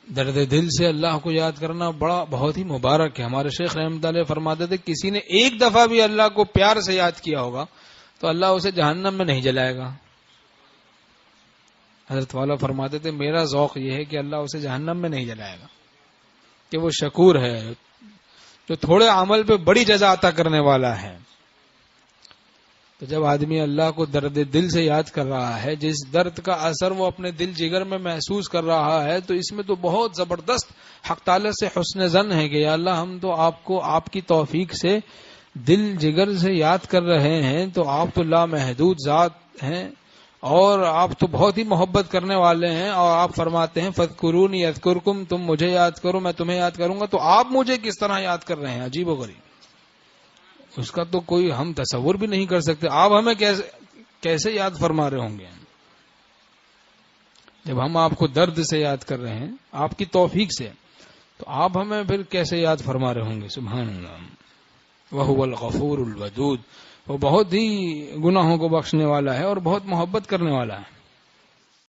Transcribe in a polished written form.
درد دل سے اللہ کو یاد کرنا بہت ہی مبارک ہے. ہمارے شیخ رحمۃ اللہ فرماتے تھے کسی نے ایک دفعہ بھی اللہ کو پیار سے یاد کیا ہوگا تو اللہ اسے جہنم میں نہیں جلائے گا. حضرت والا فرماتے تھے میرا ذوق یہ ہے کہ اللہ اسے جہنم میں نہیں جلائے گا، کہ وہ شکور ہے جو تھوڑے عمل پہ بڑی جزا عطا کرنے والا ہے. تو جب آدمی اللہ کو درد دل سے یاد کر رہا ہے، جس درد کا اثر وہ اپنے دل جگر میں محسوس کر رہا ہے، تو اس میں تو بہت زبردست حق تعالی سے حسن ظن ہے کہ یا اللہ ہم تو آپ کو آپ کی توفیق سے دل جگر سے یاد کر رہے ہیں، تو آپ تو لامحدود ذات ہیں اور آپ تو بہت ہی محبت کرنے والے ہیں. اور آپ فرماتے ہیں فاذکرونی اذکرکم، تم مجھے یاد کرو میں تمہیں یاد کروں گا. تو آپ مجھے کس طرح یاد کر رہے ہیں؟ عجیب و غریب، اس کا تو کوئی ہم تصور بھی نہیں کر سکتے. آپ ہمیں کیسے یاد فرما رہے ہوں گے جب ہم آپ کو درد سے یاد کر رہے ہیں آپ کی توفیق سے، تو آپ ہمیں پھر کیسے یاد فرما رہے ہوں گے؟ سبحان اللہ. وَهُوَ الْغَفُورُ الْوَدُودُ، وہ بہت ہی گناہوں کو بخشنے والا ہے اور بہت محبت کرنے والا ہے.